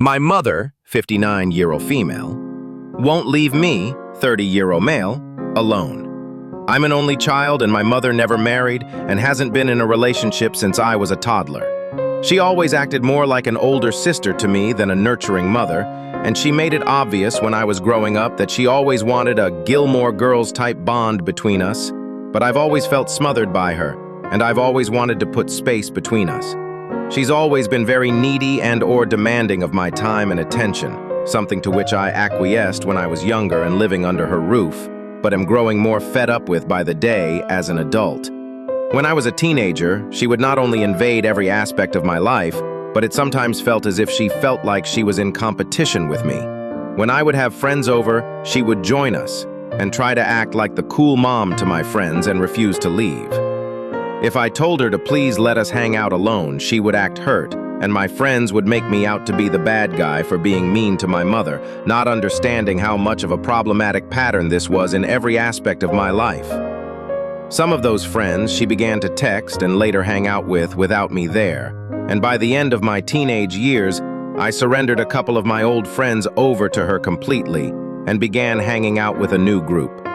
My mother, 59-year-old female, won't leave me, 30-year-old male, alone. I'm an only child and my mother never married and hasn't been in a relationship since I was a toddler. She always acted more like an older sister to me than a nurturing mother, and she made it obvious when I was growing up that she always wanted a Gilmore Girls-type bond between us, but I've always felt smothered by her, and I've always wanted to put space between us. She's always been very needy and/or demanding of my time and attention, something to which I acquiesced when I was younger and living under her roof, but am growing more fed up with by the day as an adult. When I was a teenager, she would not only invade every aspect of my life, but it sometimes felt as if she felt like she was in competition with me. When I would have friends over, she would join us and try to act like the cool mom to my friends and refuse to leave. If I told her to please let us hang out alone, she would act hurt, and my friends would make me out to be the bad guy for being mean to my mother, not understanding how much of a problematic pattern this was in every aspect of my life. Some of those friends she began to text and later hang out with without me there, and by the end of my teenage years, I surrendered a couple of my old friends over to her completely and began hanging out with a new group.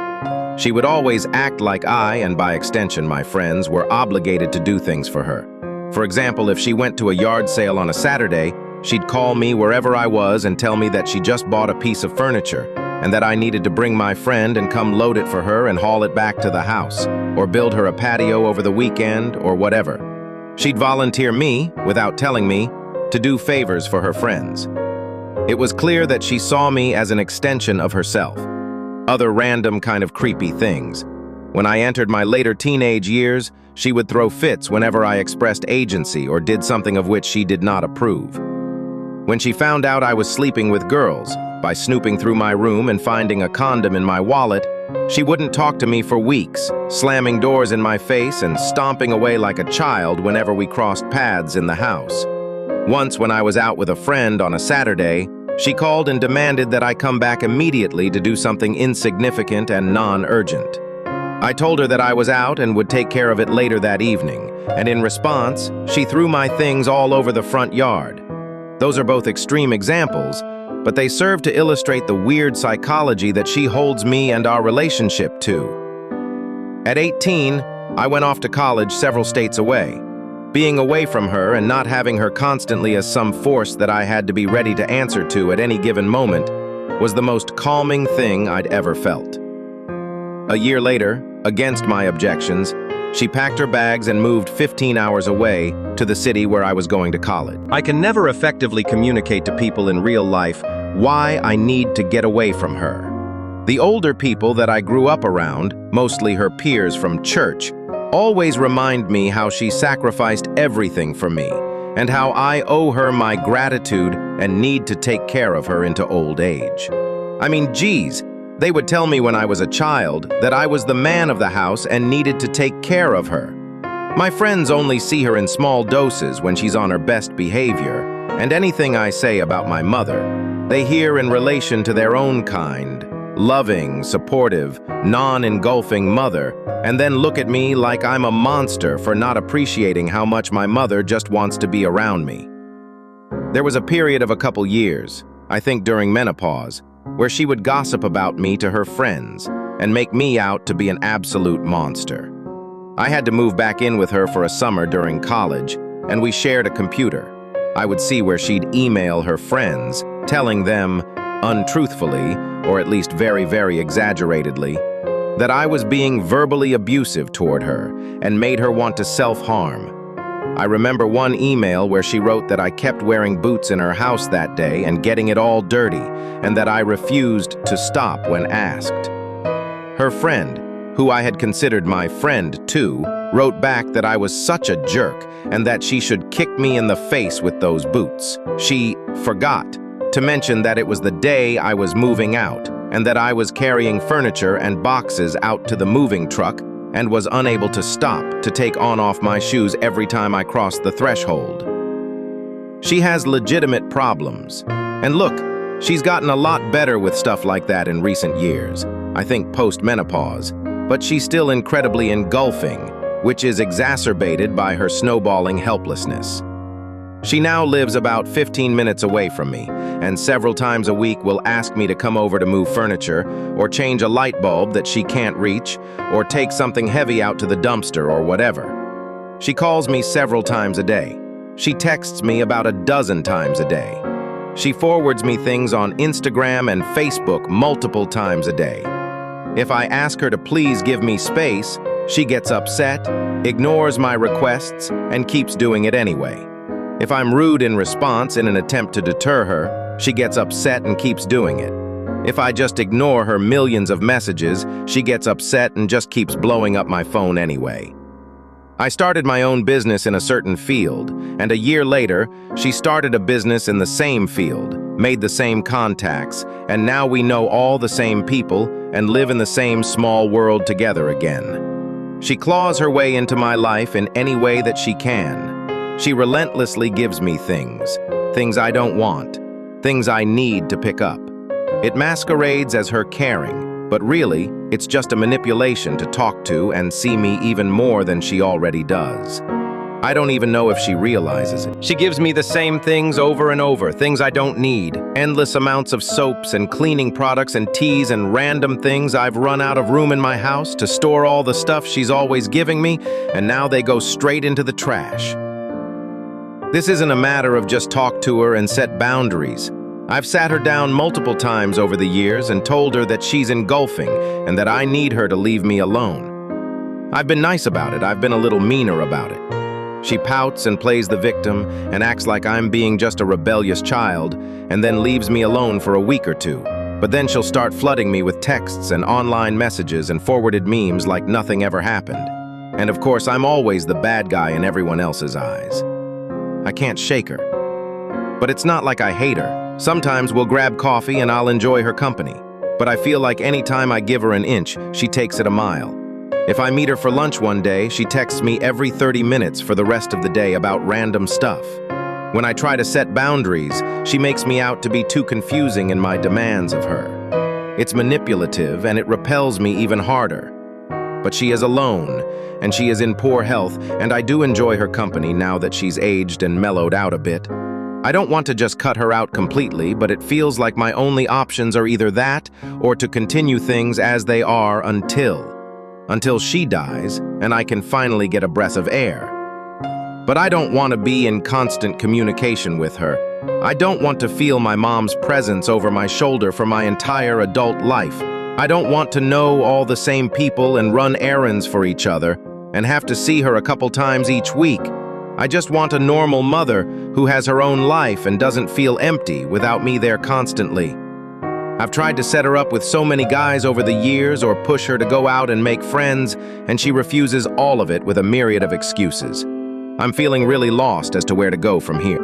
She would always act like I, and by extension my friends, were obligated to do things for her. For example, if she went to a yard sale on a Saturday, she'd call me wherever I was and tell me that she just bought a piece of furniture and that I needed to bring my friend and come load it for her and haul it back to the house, or build her a patio over the weekend, or whatever. She'd volunteer me, without telling me, to do favors for her friends. It was clear that she saw me as an extension of herself. Other random kind of creepy things. When I entered my later teenage years, she would throw fits whenever I expressed agency or did something of which she did not approve. When she found out I was sleeping with girls, by snooping through my room and finding a condom in my wallet, she wouldn't talk to me for weeks, slamming doors in my face and stomping away like a child whenever we crossed paths in the house. Once, when I was out with a friend on a Saturday, she called and demanded that I come back immediately to do something insignificant and non-urgent. I told her that I was out and would take care of it later that evening, and in response, she threw my things all over the front yard. Those are both extreme examples, but they serve to illustrate the weird psychology that she holds me and our relationship to. At 18, I went off to college several states away. Being away from her and not having her constantly as some force that I had to be ready to answer to at any given moment was the most calming thing I'd ever felt. A year later, against my objections, she packed her bags and moved 15 hours away to the city where I was going to college. I can never effectively communicate to people in real life why I need to get away from her. The older people that I grew up around, mostly her peers from church, always remind me how she sacrificed everything for me and how I owe her my gratitude and need to take care of her into old age. I mean, geez, they would tell me when I was a child that I was the man of the house and needed to take care of her. My friends only see her in small doses when she's on her best behavior, and anything I say about my mother, they hear in relation to their own kind, loving, supportive, non-engulfing mother, and then look at me like I'm a monster for not appreciating how much my mother just wants to be around me. There was a period of a couple years, I think during menopause, where she would gossip about me to her friends and make me out to be an absolute monster. I had to move back in with her for a summer during college, and we shared a computer. I would see where she'd email her friends, telling them, untruthfully, or at least very, very exaggeratedly, that I was being verbally abusive toward her and made her want to self-harm. I remember one email where she wrote that I kept wearing boots in her house that day and getting it all dirty, and that I refused to stop when asked. Her friend, who I had considered my friend too, wrote back that I was such a jerk and that she should kick me in the face with those boots. She forgot to mention that it was the day I was moving out and that I was carrying furniture and boxes out to the moving truck and was unable to stop to take off my shoes every time I crossed the threshold. She has legitimate problems. And look, she's gotten a lot better with stuff like that in recent years, I think post-menopause, but she's still incredibly engulfing, which is exacerbated by her snowballing helplessness. She now lives about 15 minutes away from me, and several times a week will ask me to come over to move furniture, or change a light bulb that she can't reach, or take something heavy out to the dumpster or whatever. She calls me several times a day. She texts me about a dozen times a day. She forwards me things on Instagram and Facebook multiple times a day. If I ask her to please give me space, she gets upset, ignores my requests, and keeps doing it anyway. If I'm rude in response in an attempt to deter her, she gets upset and keeps doing it. If I just ignore her millions of messages, she gets upset and just keeps blowing up my phone anyway. I started my own business in a certain field, and a year later, she started a business in the same field, made the same contacts, and now we know all the same people and live in the same small world together again. She claws her way into my life in any way that she can. She relentlessly gives me things I don't want, things I need to pick up. It masquerades as her caring, but really, it's just a manipulation to talk to and see me even more than she already does. I don't even know if she realizes it. She gives me the same things over and over, things I don't need, endless amounts of soaps and cleaning products and teas and random things. I've run out of room in my house to store all the stuff she's always giving me, and now they go straight into the trash. This isn't a matter of just talk to her and set boundaries. I've sat her down multiple times over the years and told her that she's engulfing and that I need her to leave me alone. I've been nice about it. I've been a little meaner about it. She pouts and plays the victim and acts like I'm being just a rebellious child, and then leaves me alone for a week or two. But then she'll start flooding me with texts and online messages and forwarded memes like nothing ever happened. And of course, I'm always the bad guy in everyone else's eyes. I can't shake her. But it's not like I hate her. Sometimes we'll grab coffee and I'll enjoy her company. But I feel like any time I give her an inch, she takes it a mile. If I meet her for lunch one day, she texts me every 30 minutes for the rest of the day about random stuff. When I try to set boundaries, she makes me out to be too confusing in my demands of her. It's manipulative and it repels me even harder. But she is alone, and she is in poor health, and I do enjoy her company now that she's aged and mellowed out a bit. I don't want to just cut her out completely, but it feels like my only options are either that or to continue things as they are until she dies and I can finally get a breath of air. But I don't want to be in constant communication with her. I don't want to feel my mom's presence over my shoulder for my entire adult life. I don't want to know all the same people and run errands for each other and have to see her a couple times each week. I just want a normal mother who has her own life and doesn't feel empty without me there constantly. I've tried to set her up with so many guys over the years or push her to go out and make friends, and she refuses all of it with a myriad of excuses. I'm feeling really lost as to where to go from here.